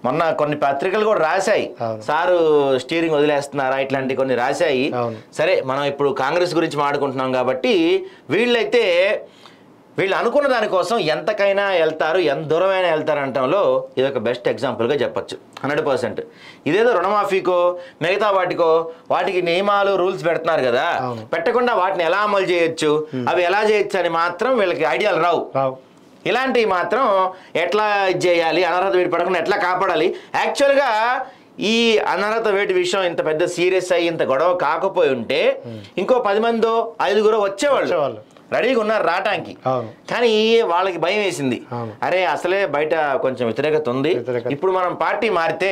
మొన్న కొన్ని పత్రికలు కూడా రాశాయి, సారు స్టీరింగ్ వదిలేస్తున్నారా, ఇట్లాంటి కొన్ని రాశాయి. సరే మనం ఇప్పుడు కాంగ్రెస్ గురించి మాట్లాడుకుంటున్నాం కాబట్టి వీళ్ళు అనుకున్న దానికోసం ఎంతకైనా వెళ్తారు, ఎంత దూరమైనా వెళ్తారు అనటంలో ఇది ఒక బెస్ట్ ఎగ్జాంపుల్గా చెప్పచ్చు 100%. ఇదేదో రుణమాఫీకో మిగతా వాటికి నియమాలు రూల్స్ పెడుతున్నారు కదా, పెట్టకుండా వాటిని ఎలా అమలు చేయొచ్చు, అవి ఎలా చేయొచ్చు అని మాత్రం వీళ్ళకి ఐడియాలు రావు. ఇలాంటివి మాత్రం ఎట్లా చేయాలి, అనర్హత వేటు పడకుండా ఎట్లా కాపాడాలి. యాక్చువల్గా ఈ అనర్హత వేటు విషయం ఇంత పెద్ద సీరియస్ అయ్యి ఇంత గొడవ కాకపోయి ఉంటే ఇంకో 10 మందో 5గురో వచ్చేవాళ్ళు, రెడీగా ఉన్నారు రావటానికి. కానీ వాళ్ళకి భయం వేసింది, అరే అసలే బయట కొంచెం వ్యతిరేకత ఉంది, ఇప్పుడు మనం పార్టీ మారితే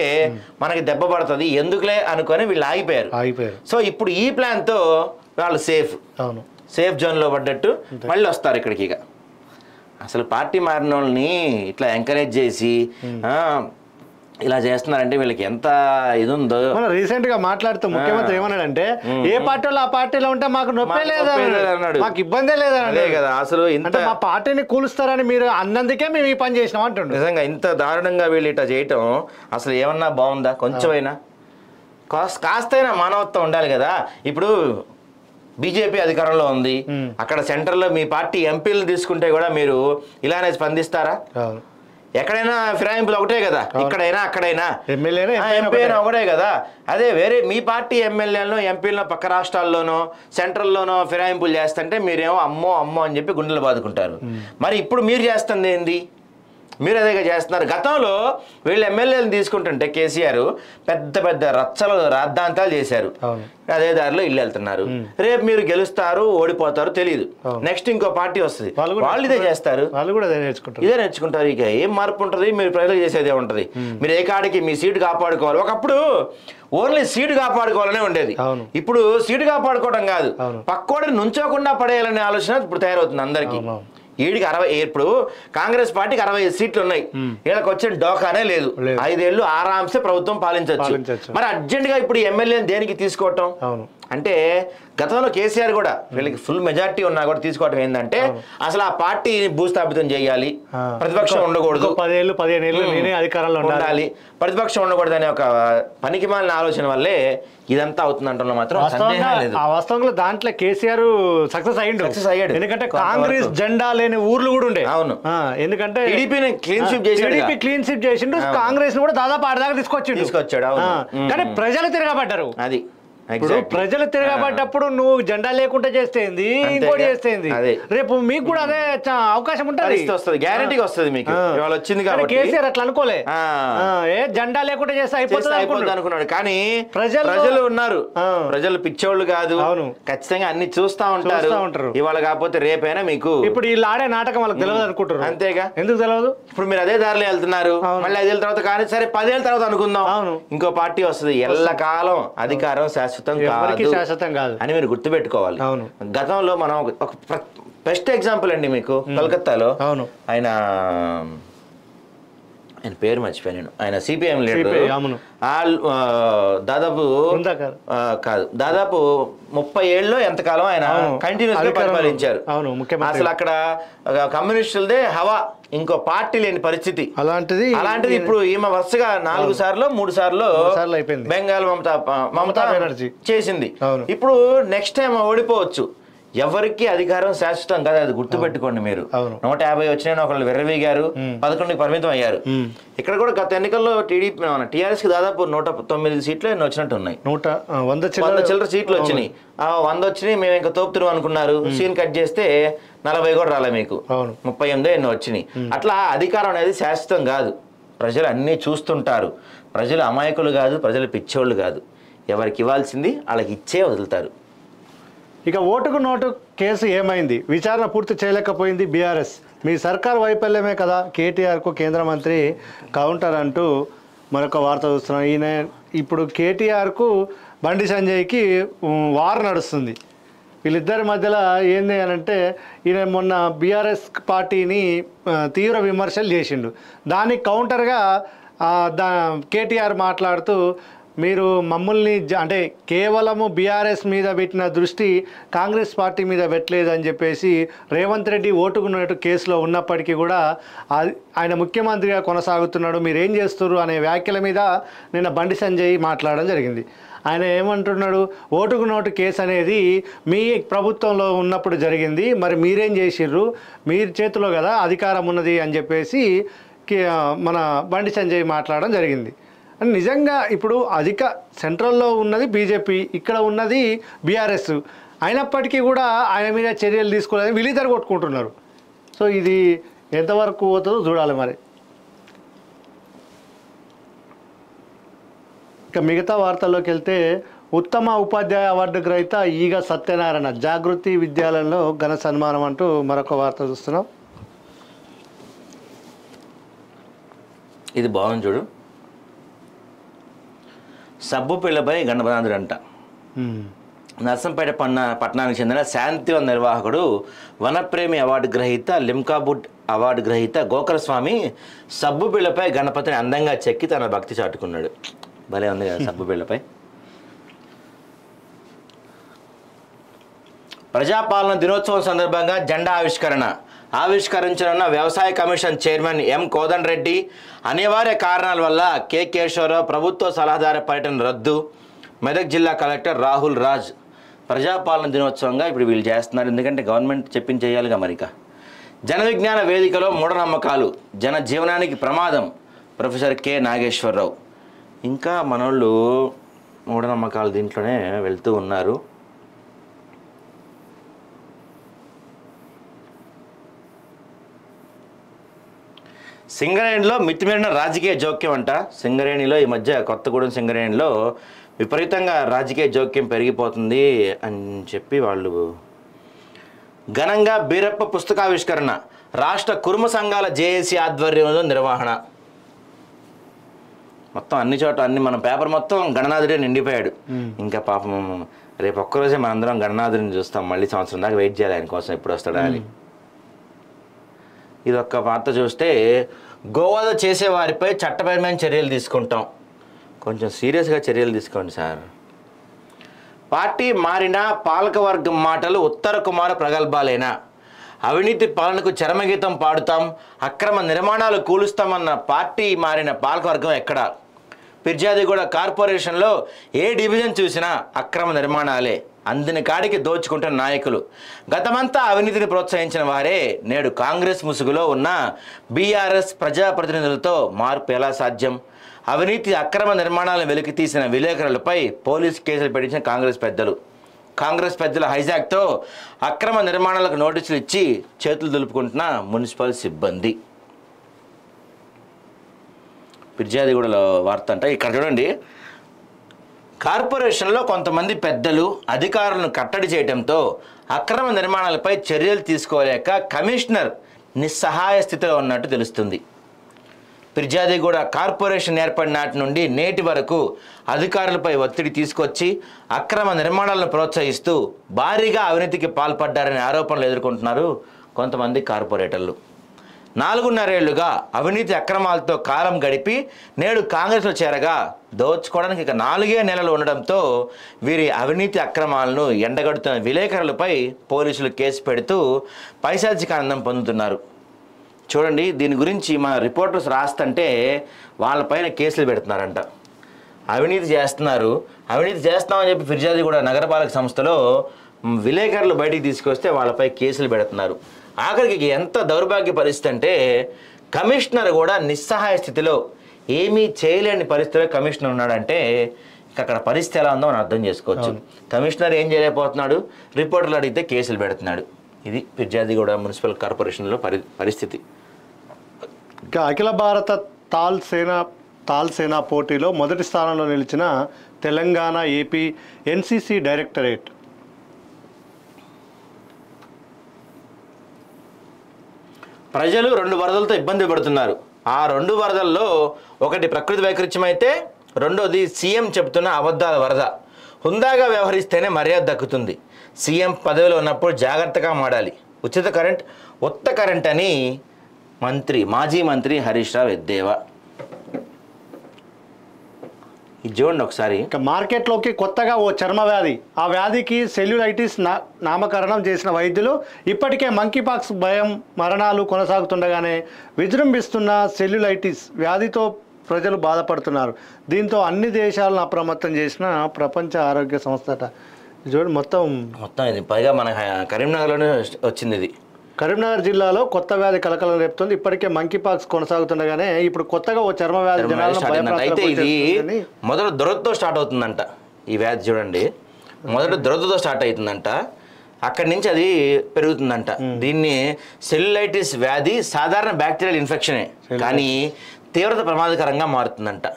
మనకి దెబ్బ పడుతుంది, ఎందుకులే అనుకొని వీళ్ళు ఆగిపోయారు. సో ఇప్పుడు ఈ ప్లాన్తో వాళ్ళు సేఫ్ జోన్లో పడ్డట్టు మళ్ళీ వస్తారు ఇక్కడికి. ఇక అసలు పార్టీ మారిన వాళ్ళని ఇట్లా ఎంకరేజ్ చేసి ఇలా చేస్తున్నారంటే వీళ్ళకి ఎంత ఇది ఉందో. మనం రీసెంట్ గా మాట్లాడుతూ ముఖ్యమంత్రి ఏమన్నాడంటే ఏ పార్టీలో ఆ పార్టీలో ఉంటే మాకు నొప్పే లేదు అన్నాడు, మాకు ఇబ్బందే లేదన్నాడు కదా. అసలు ఇంత మా పార్టీని కూలుస్తారని మీరు అన్నందుకే మేము ఈ పని చేసినాం అంటుండే. నిజంగా ఇంత దారుణంగా వీళ్ళు ఇట్లా చేయటం అసలు ఏమన్నా బాగుందా? కొంచెమైనా కాస్తైనా మానవత్వం ఉండాలి కదా. ఇప్పుడు బీజేపీ అధికారంలో ఉంది, అక్కడ సెంటర్లో మీ పార్టీ ఎంపీలు తీసుకుంటే కూడా మీరు ఇలానే స్పందిస్తారా? ఎక్కడైనా ఫిరాయింపులు ఒకటే కదా, ఇక్కడైనా అక్కడైనా ఎంపీ అయినా ఒకటే కదా. అదే వేరే మీ పార్టీ ఎమ్మెల్యేలను ఎంపీలను పక్క రాష్ట్రాల్లోనో సెంట్రల్లోనో ఫిరాయింపులు చేస్తుంటే మీరేమో అమ్మో అమ్మో అని చెప్పి గుండెలు బాదుకుంటారు. మరి ఇప్పుడు మీరు చేస్తుంది ఏంది? మీరు అదేగా చేస్తున్నారు. గతంలో వీళ్ళు ఎమ్మెల్యేలు తీసుకుంటుంటే కేసీఆర్ పెద్ద పెద్ద రచ్చలు రాద్ధాంతాలు చేశారు, అదే దారిలో ఇల్లు వెళ్తున్నారు. రేపు మీరు గెలుస్తారు ఓడిపోతారు తెలియదు, నెక్స్ట్ ఇంకో పార్టీ వస్తుంది, వాళ్ళు ఇదే చేస్తారు, ఇదే నేర్చుకుంటారు. ఇక ఏం మార్పు ఉంటుంది? మీరు ప్రజలకు చేసేదే ఉంటుంది. మీరు ఏ కాడికి మీ సీటు కాపాడుకోవాలి. ఒకప్పుడు ఓన్లీ సీటు కాపాడుకోవాలనే ఉండేది, ఇప్పుడు సీటు కాపాడుకోవడం కాదు, పక్కోడిని నుంచోకుండా పడేయాలనే ఆలోచన ఇప్పుడు తయారవుతుంది అందరికీ. ఈడికి 60, ఇప్పుడు కాంగ్రెస్ పార్టీకి 65 సీట్లు ఉన్నాయి, వీళ్ళకి వచ్చిన డోకానే లేదు. 5 ఏళ్ళు ఆరాంసే ప్రభుత్వం పాలించవచ్చు. మరి అర్జెంట్ గా ఇప్పుడు ఎమ్మెల్యేని దేనికి తీసుకోవటం అంటే, గతంలో కేసీఆర్ కూడా వీళ్ళకి ఫుల్ మెజార్టీ ఉన్నా కూడా తీసుకోవటం ఏంటంటే అసలు ఆ పార్టీని భూస్థాపితం చేయాలి, ప్రతిపక్షం ఉండకూడదు, 10-15 ఏళ్ళు నేనే అధికారంలో ఉండాలి, ప్రతిపక్షం ఉండకూడదు అనే ఒక పనికిమాలిన ఆలోచన వల్లే ఇదంతా అవుతుందంటే మాత్రం వాస్తవంలో దాంట్లో కేసీఆర్ సక్సెస్ అయ్యాడు. ఎందుకంటే కాంగ్రెస్ జెండా లేని ఊర్లు కూడా ఉండే. అవును, ఎందుకంటే టీడీపీ క్లీన్ స్వీప్ చేసిండు, కాంగ్రెస్ కూడా దాదాపు ఆడదాకా తీసుకొచ్చాడు. కానీ ప్రజలు తిరగబడ్డారు. అది ప్రజలు తిరగబడ్డప్పుడు నువ్వు జెండా లేకుండా చేస్తేంది, ఇంకోటి చేస్తేంది, రేపు మీకు కూడా అదే అవకాశం ఉంటుంది, గ్యారంటీగా వస్తుంది మీకు. వచ్చింది కాబట్టి కేసీఆర్ అట్లా అనుకోలే, ఏ జెండా లేకుండా చేస్తే అయిపోతుంది అనుకున్నాడు. కానీ ప్రజలు ఉన్నారు, ప్రజలు పిచ్చోళ్ళు కాదు, ఖచ్చితంగా అన్ని చూస్తా ఉంటారు. ఇవాళ కాకపోతే రేపైనా మీకు ఇప్పుడు వీళ్ళు ఆడే నాటకం వాళ్ళకి తెలియదు అనుకుంటారు. అంతేగా, ఎందుకు తెలియదు? ఇప్పుడు మీరు అదే దారిలో వెళ్తున్నారు, మళ్ళీ 5 ఏళ్ళ తర్వాత కానీ సరే 10 ఏళ్ళ తర్వాత అనుకుందాం ఇంకో పార్టీ వస్తుంది. ఎల్లకాలం అధికారం శాశ్వతం కాదు అని మీరు గుర్తుపెట్టుకోవాలి. గతంలో మనం ఒక బెస్ట్ ఎగ్జాంపుల్ అండి మీకు, కలకత్తాలో ఆయన పేరు మర్చిపోయాను నేను, ఆయన సిపిఎం లీడర్, దాదాపు కాదు దాదాపు 30 ఏళ్ళలో ఎంతకాలం ఆయన కంటిన్యూస్ గా పరిపాలించారు. అసలు అక్కడ కమ్యూనిస్టులదే హవా, ఇంకో పార్టీ లేని పరిస్థితి. అలాంటిది ఇప్పుడు ఈమె వరుసగా 4 సార్లు 3 సార్లు బెంగాల్ మమతా బెనర్జీ చేసింది. ఇప్పుడు నెక్స్ట్ టైం ఓడిపోవచ్చు. ఎవరికి అధికారం శాశ్వతం కాదు, అది గుర్తుపెట్టుకోండి మీరు. 150 వచ్చినాయని ఒకళ్ళు విర్రవీగారు, 11కి పరిమితం అయ్యారు. ఇక్కడ కూడా గత ఎన్నికల్లో టీఆర్ఎస్ కి దాదాపు 109 సీట్లు ఎన్ని వచ్చినట్టు ఉన్నాయి. 100 చిల్లర సీట్లు వచ్చినాయి. 100 వచ్చినాయి, మేము ఇంకా తోపుతున్నాం అనుకున్నారు. సీన్ కట్ చేస్తే 40 కూడా రాలే, మీకు 38 ఎన్నో వచ్చినాయి. అట్లా అధికారం అనేది శాశ్వతం కాదు. ప్రజలు అన్నీ చూస్తుంటారు. ప్రజలు అమాయకులు కాదు, ప్రజలు పిచ్చోళ్ళు కాదు. ఎవరికి ఇవ్వాల్సింది వాళ్ళకి ఇచ్చే వదులుతారు. ఇక ఓటుకు నోటు కేసు ఏమైంది? విచారణ పూర్తి చేయలేకపోయింది బీఆర్ఎస్. మీ సర్కార్ వైఫల్యమే కదా కేటీఆర్కు కేంద్ర మంత్రి కౌంటర్ అంటూ మరొక వార్త చూస్తున్నాం. ఈయన ఇప్పుడు కేటీఆర్కు బండి సంజయ్కి వార్ నడుస్తుంది. వీళ్ళిద్దరి మధ్యలో ఏంది అని అంటే, ఈయన మొన్న బీఆర్ఎస్ పార్టీని తీవ్ర విమర్శలు చేసిండు. దానికి కౌంటర్గా కేటీఆర్ మాట్లాడుతూ, మీరు మమ్మల్ని అంటే కేవలము బీఆర్ఎస్ మీద పెట్టిన దృష్టి కాంగ్రెస్ పార్టీ మీద పెట్టలేదు అని చెప్పేసి రేవంత్ రెడ్డి ఓటుకున్నట్టు కేసులో ఉన్నప్పటికీ కూడా ఆయన ముఖ్యమంత్రిగా కొనసాగుతున్నాడు, మీరేం చేస్తున్నారు అనే వ్యాఖ్యల మీద నిన్న బండి సంజయ్ మాట్లాడడం జరిగింది. ఆయన ఏమంటున్నాడు, ఓటుకు నోటు కేసు అనేది మీ ప్రభుత్వంలో ఉన్నప్పుడు జరిగింది, మరి మీరేం చేసిర్రు, మీరు చేతిలో కదా అధికారం ఉన్నది అని చెప్పేసి మన బండి సంజయ్ మాట్లాడడం జరిగింది. నిజంగా ఇప్పుడు సెంట్రల్లో ఉన్నది బీజేపీ, ఇక్కడ ఉన్నది బీఆర్ఎస్. అయినప్పటికీ కూడా ఆయన మీద చర్యలు తీసుకోలేదని వీళ్ళిద్దరు కొట్టుకుంటున్నారు. సో ఇది ఎంతవరకు పోతుందో చూడాలి. మరి ఇక మిగతా వార్తల్లోకి వెళ్తే, ఉత్తమ ఉపాధ్యాయ అవార్డు గ్రహీత ఈగ సత్యనారాయణ జాగృతి విద్యాలయంలో ఘన సన్మానం అంటూ మరొక వార్త చూస్తున్నాం. ఇది బాగుంది చూడు. సబ్బు పిల్లపై గణపనాథుడు అంట. నర్సంపేట పట్టణానికి చెందిన శాంతివన్ నిర్వాహకుడు, వనప్రేమి అవార్డు గ్రహీత, లిమ్కాబుడ్ అవార్డు గ్రహీత గోకరస్వామి సబ్బు పిల్లపై గణపతిని అందంగా చెక్కి తన భక్తి చాటుకున్నాడు. భలే ఉంది కదా సబ్బు పిల్లపై. ప్రజాపాలన దినోత్సవం సందర్భంగా జెండా ఆవిష్కరించనున్న వ్యవసాయ కమిషన్ చైర్మన్ ఎం కోదండరెడ్డి అనివార్య కారణాల వల్ల కె కేశవరావు ప్రభుత్వ సలహాదారు పర్యటన రద్దు. మెదక్ జిల్లా కలెక్టర్ రాహుల్ రాజ్ ప్రజాపాలన దినోత్సవంగా ఇప్పుడు వీళ్ళు చేస్తున్నారు, ఎందుకంటే గవర్నమెంట్ చెప్పించేయాలిగా. మరిక జన విజ్ఞాన వేదికలో మూఢనమ్మకాలు జన జీవనానికి ప్రమాదం, ప్రొఫెసర్ కె నాగేశ్వరరావు. ఇంకా మనోళ్ళు మూఢనమ్మకాలు దీంట్లోనే వెళ్తూ ఉన్నారు. సింగరేణిలో మితిమీరిన రాజకీయ జోక్యం అంట. సింగరేణిలో ఈ మధ్య కొత్తగూడెం సింగరేణిలో విపరీతంగా రాజకీయ జోక్యం పెరిగిపోతుంది అని చెప్పి వాళ్ళు ఘనంగా బీరప్ప పుస్తకావిష్కరణ, రాష్ట్ర కుర్మ సంఘాల జేఏసీ ఆధ్వర్యంలో నిర్వహణ. మొత్తం అన్ని చోట్ల మన పేపర్ మొత్తం గణనాథుడే నిండిపోయాడు. ఇంకా పాపం రేపు ఒక్కరోజే మనందరం గణనాథుడిని చూస్తాం, మళ్ళీ సంవత్సరం దాకా వెయిట్ చేయాలి ఆయన కోసం ఎప్పుడు వస్తాడా అని. ఇదొక్క వార్త చూస్తే, గోవధ చేసేవారిపై చట్టపరమైన చర్యలు తీసుకుంటాం. కొంచెం సీరియస్గా చర్యలు తీసుకోండి సార్. పార్టీ మారినా పాలకవర్గం మాటలు ఉత్తర కుమార ప్రగల్భాలేనా? అవినీతి పాలనకు చరమగీతం పాడుతాం, అక్రమ నిర్మాణాలు కూలుస్తామన్న పార్టీ మారిన పాలకవర్గం ఎక్కడ? ఫిర్యాదిగూడ కార్పొరేషన్లో ఏ డివిజన్ చూసినా అక్రమ నిర్మాణాలే, అందిన కాడికి దోచుకుంటున్న నాయకులు. గతమంతా అవినీతిని ప్రోత్సహించిన వారే నేడు కాంగ్రెస్ ముసుగులో ఉన్న బీఆర్ఎస్ ప్రజాప్రతినిధులతో మార్పు ఎలా సాధ్యం? అవినీతి అక్రమ నిర్మాణాలను వెలికితీసిన విలేకరులపై పోలీసు కేసులు పెట్టించిన కాంగ్రెస్ పెద్దల హైజాక్తో అక్రమ నిర్మాణాలకు నోటీసులు ఇచ్చి చేతులు దులుపుకుంటున్న మున్సిపల్ సిబ్బంది. ఫిర్యాదిగూడలో వార్త అంట. ఇక్కడ చూడండి, కార్పొరేషన్లో కొంతమంది పెద్దలు అధికారులను కట్టడి చేయడంతో అక్రమ నిర్మాణాలపై చర్యలు తీసుకోలేక కమిషనర్ నిస్సహాయ స్థితిలో ఉన్నట్టు తెలుస్తుంది. ఫిర్యాదిగూడ కార్పొరేషన్ ఏర్పడిన నాటి నుండి నేటి వరకు అధికారులపై ఒత్తిడి తీసుకొచ్చి అక్రమ నిర్మాణాలను ప్రోత్సహిస్తూ భారీగా అవినీతికి పాల్పడ్డారనే ఆరోపణలు ఎదుర్కొంటున్నారు కొంతమంది కార్పొరేటర్లు. 4.5 ఏళ్లుగా అవినీతి అక్రమాలతో కాలం గడిపి నేడు కాంగ్రెస్లో చేరగా దోచుకోవడానికి ఇక 4 నెలలు ఉండడంతో వీరి అవినీతి అక్రమాలను ఎండగడుతున్న విలేకరులపై పోలీసులు కేసు పెడుతూ పైశాచిక ఆనందం పొందుతున్నారు. చూడండి, దీని గురించి మన రిపోర్టర్స్ రాస్తుంటే వాళ్ళపైన కేసులు పెడుతున్నారంట. అవినీతి చేస్తున్నామని చెప్పి ఫిర్యాదిగూడ నగరపాలక సంస్థలో విలేకరులు బయటికి తీసుకొస్తే వాళ్ళపై కేసులు పెడుతున్నారు. ఆఖరికి ఎంత దౌర్భాగ్య పరిస్థితి అంటే కమిషనర్ కూడా నిస్సహాయ స్థితిలో ఏమీ చేయలేని పరిస్థితిలో కమిషనర్ ఉన్నాడంటే అక్కడ పరిస్థితి ఎలా ఉందో మనం అర్థం చేసుకోవచ్చు. కమిషనర్ ఏం చేయలేకపోతున్నాడు, రిపోర్టర్లు అడిగితే కేసులు పెడుతున్నాడు. ఇది ఫిర్యాదిగూడ మున్సిపల్ కార్పొరేషన్లో పరిస్థితి. ఇంకా అఖిల భారత తాల్ సేనా పోటీలో మొదటి స్థానంలో నిలిచిన తెలంగాణ ఏపీ ఎన్సీసీ డైరెక్టరేట్. ప్రజలు 2 వరదలతో ఇబ్బంది పడుతున్నారు. ఆ 2 వరదల్లో ఒకటి ప్రకృతి వైపరీత్యం అయితే రెండోది సీఎం చెబుతున్న అబద్ధాల వరద. హుందాగా వ్యవహరిస్తేనే మర్యాద దక్కుతుంది. సీఎం పదవిలో ఉన్నప్పుడు జాగ్రత్తగా మాడాలి. ఉచిత కరెంట్ ఉత్త కరెంట్ అని మాజీ మంత్రి హరీష్ రావు ఎద్దేవా. ఇది చూడండి ఒకసారి. ఇక మార్కెట్లోకి కొత్తగా ఓ చర్మ వ్యాధి, ఆ వ్యాధికి సెల్యులైటిస్ నామకరణం చేసిన వైద్యులు ఇప్పటికే మంకీపాక్స్ భయం మరణాలు కొనసాగుతుండగానే విజృంభిస్తున్న సెల్యులైటిస్ వ్యాధితో ప్రజలు బాధపడుతున్నారు. దీంతో అన్ని దేశాలను అప్రమత్తం చేసిన ప్రపంచ ఆరోగ్య సంస్థ చూడండి. మొత్తం ఇది పైగా మన కరీంనగర్లోనే వచ్చింది. ఇది కరీంనగర్ జిల్లాలో కొత్త వ్యాధి కలకలం రేపుతుంది. ఇప్పటికే మంకీపాక్స్ కొనసాగుతుండగానే ఇప్పుడు కొత్తగా ఓ చర్మ వ్యాధి అయితే ఇది మొదట దురదతో స్టార్ట్ అవుతుందంట. ఈ వ్యాధి చూడండి, మొదట దురదతో స్టార్ట్ అవుతుందంట, అక్కడి నుంచి అది పెరుగుతుందంట. దీన్ని సెల్యులైటిస్ వ్యాధి సాధారణ బ్యాక్టీరియల్ ఇన్ఫెక్షనే, కానీ తీవ్రత ప్రమాదకరంగా మారుతుందంట.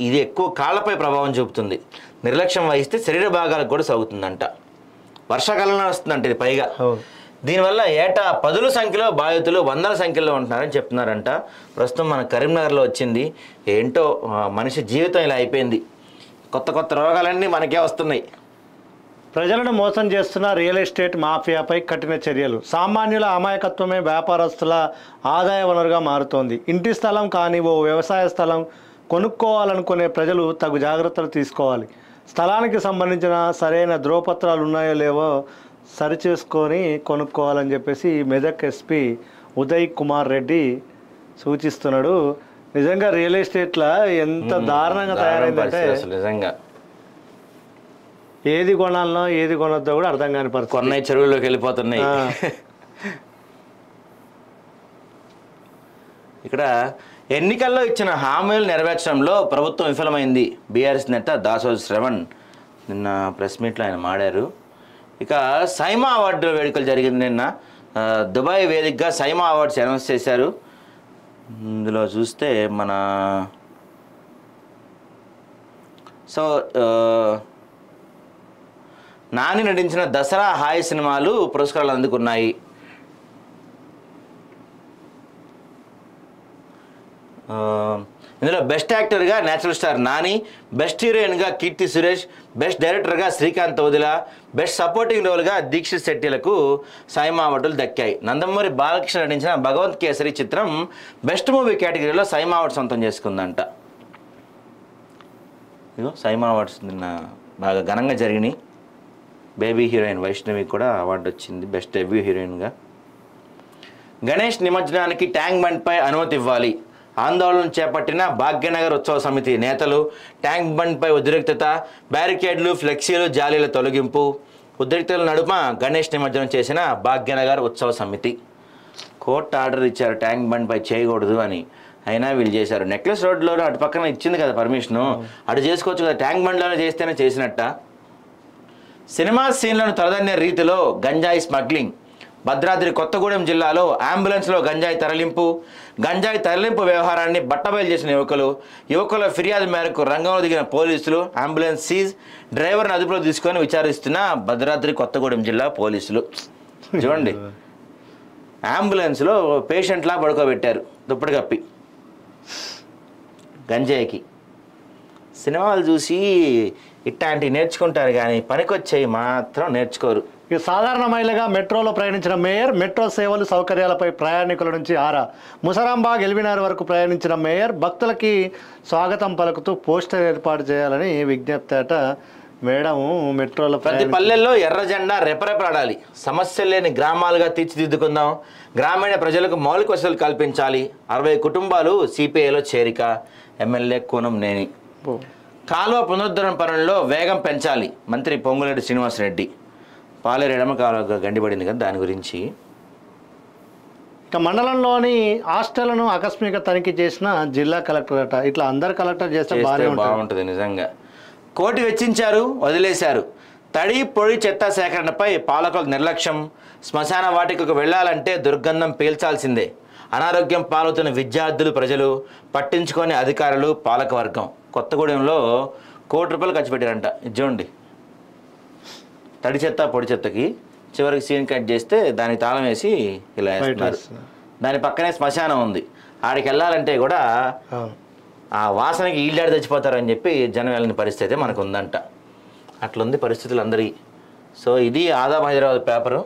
ఇది ఎక్కువ కాళ్ళపై ప్రభావం చూపుతుంది. నిర్లక్ష్యం వహిస్తే శరీర భాగాలకు కూడా సాగుతుందంట. వర్షాకాలంలో వస్తుందంట ఇది పైగా. దీనివల్ల ఏటా 10ల సంఖ్యలో బాధితులు 100ల సంఖ్యలో ఉంటున్నారని చెప్తున్నారంట. ప్రస్తుతం మన కరీంనగర్లో వచ్చింది. ఏంటో మనిషి జీవితం ఇలా అయిపోయింది. కొత్త రోగాలన్నీ మనకే వస్తున్నాయి. ప్రజలను మోసం చేస్తున్న రియల్ ఎస్టేట్ మాఫియాపై కఠిన చర్యలు. సామాన్యుల అమాయకత్వమే వ్యాపారస్తుల ఆదాయ వనరుగా మారుతోంది. ఇంటి స్థలం కానీ ఓ వ్యవసాయ స్థలం కొనుక్కోవాలనుకునే ప్రజలు తగు జాగ్రత్తలు తీసుకోవాలి. స్థలానికి సంబంధించిన సరైన ధ్రువపత్రాలు ఉన్నాయో లేవో సరిచేసుకొని కొనుక్కోవాలని చెప్పేసి మెదక్ ఎస్పీ ఉదయ్ కుమార్ రెడ్డి సూచిస్తున్నాడు. నిజంగా రియల్ ఎస్టేట్లో ఎంత దారుణంగా తయారైందంటే నిజంగా ఏది కొనాలనో ఏది కొనొద్దో కూడా అర్థం కాని పరిస్థితి. కొన్నాయి చెరువుల్లోకి వెళ్ళిపోతున్నాయి. ఇక్కడ ఎన్నికల్లో ఇచ్చిన హామీలు నెరవేర్చడంలో ప్రభుత్వం విఫలమైంది. బీఆర్ఎస్ నేత దాసోజు శ్రవణ్ నిన్న ప్రెస్ మీట్లో ఆయన మాడారు. ఇక సైమా అవార్డు వేడుకలు జరిగింది నిన్న. దుబాయ్ వేదికగా సైమా అవార్డ్స్ అనౌన్స్ చేశారు. ఇందులో చూస్తే మన నాని నటించిన దసరా హాయ్ సినిమాలు పురస్కారాలు అందుకున్నాయి. ఇందులో బెస్ట్ యాక్టర్గా నేచురల్ స్టార్ నాని, బెస్ట్ హీరోయిన్గా కీర్తి సురేష్, బెస్ట్ డైరెక్టర్గా శ్రీకాంత్ వదిల, బెస్ట్ సపోర్టింగ్ రోల్గా దీక్షిత్ శెట్టిలకు సైమా అవార్డులు దక్కాయి. నందమూరి బాలకృష్ణ నటించిన భగవంత్ కేసరి చిత్రం బెస్ట్ మూవీ కేటగిరీలో సైమా అవార్డు సొంతం చేసుకుందంట. ఇదిగో సైమా అవార్డ్స్ నిన్న బాగా ఘనంగా జరిగినాయి. బేబీ హీరోయిన్ వైష్ణవి కూడా అవార్డు వచ్చింది బెస్ట్ డెబ్యూ హీరోయిన్గా. గణేష్ నిమజ్జనానికి ట్యాంక్ బండ్పై అనుమతి ఇవ్వాలి. ఆందోళన చేపట్టిన భాగ్యనగర్ ఉత్సవ సమితి నేతలు ట్యాంక్ బండ్పై ఉద్రిక్తత, బ్యారికేడ్లు, ఫ్లెక్సీలు, జాలీల తొలగింపు. ఉద్రిక్తతల నడుమ గణేష్ నిమజ్జనం చేసిన భాగ్యనగర్ ఉత్సవ సమితి కోర్టు ఆర్డర్ ఇచ్చారు ట్యాంక్ బండ్పై చేయకూడదు అని. అయినా వీళ్ళు చేశారు. నెక్లెస్ రోడ్లో అటు పక్కన ఇచ్చింది కదా పర్మిషను, అటు చేసుకోవచ్చు కదా, ట్యాంక్ బండ్లోనే చేస్తేనే చేసినట్ట. సినిమా సీన్లను తలదన్నే రీతిలో గంజాయి స్మగ్లింగ్. భద్రాద్రి కొత్తగూడెం జిల్లాలో అంబులెన్స్లో గంజాయి తరలింపు వ్యవహారాన్ని బట్టబయలు చేసిన యువకుల ఫిర్యాదు మేరకు రంగంలో దిగిన పోలీసులు అంబులెన్స్ సీజ్, డ్రైవర్ని అదుపులో తీసుకొని విచారిస్తున్న భద్రాద్రి కొత్తగూడెం జిల్లా పోలీసులు. చూడండి, అంబులెన్స్లో పేషెంట్లా పడుకోబెట్టారు దుప్పటి కప్పి గంజాయికి. సినిమాలు చూసి ఇట్లాంటివి నేర్చుకుంటారు కానీ పనికొచ్చేవి మాత్రం నేర్చుకోరు. ఇక సాధారణ మహిళగా మెట్రోలో ప్రయాణించిన మేయర్, మెట్రో సేవలు సౌకర్యాలపై ప్రయాణికుల నుంచి ఆరా. ముసరాంబాగ్ ఎల్బీనగర్ వరకు ప్రయాణించిన మేయర్ భక్తులకి స్వాగతం పలుకుతూ పోస్టర్ ఏర్పాటు చేయాలని విజ్ఞప్తి అట. మేడం మెట్రోలో ప్రతి పల్లెల్లో ఎర్ర జెండా రెపరెపలాడాలి. సమస్యలు లేని గ్రామాలుగా తీర్చిదిద్దుకుందాం. గ్రామీణ ప్రజలకు మౌలిక వసతులు కల్పించాలి. 60 కుటుంబాలు సిపిఐలో చేరిక. ఎమ్మెల్యే కూనం నేని. కాలువ పునరుద్ధరణ పనుల్లో వేగం పెంచాలి. మంత్రి పొంగులేటి శ్రీనివాసరెడ్డి. పాలేరు ఎడమ కాలువ గండిపడింది కదా, దాని గురించి. ఇక మండలంలోని హాస్టళ్లను ఆకస్మిక తనిఖీ చేసిన జిల్లా కలెక్టర్ అట. ఇట్లా అందరు కలెక్టర్ చేస్తే బాగుంటుంది నిజంగా. కోటి వెచ్చించారు, వదిలేశారు. తడి పొడి చెత్త సేకరణపై పాలకుల నిర్లక్ష్యం. శ్మశాన వాటికకు వెళ్లాలంటే దుర్గంధం పీల్చాల్సిందే. అనారోగ్యం పాలవుతున్న విద్యార్థులు, ప్రజలు పట్టించుకొని అధికారులు, పాలకవర్గం. కొత్తగూడెంలో ₹1 ఖర్చు పెట్టారంట. ఇది చూడండి, తడి చెత్త పొడి చెత్తకి చివరికి సీన్ కట్ చేస్తే దానికి తాళం వేసి ఇలా వేస్తున్నారు. దాని పక్కనే శ్మశానం ఉంది. ఆడికి వెళ్ళాలంటే కూడా ఆ వాసనకి ఈళ్ళాడి చచ్చిపోతారని చెప్పి జనం వెళ్ళని పరిస్థితి మనకు ఉందంట. అట్లుంది పరిస్థితులు అందరి. సో ఇది ఆదాబ్ హైదరాబాద్ పేపరు.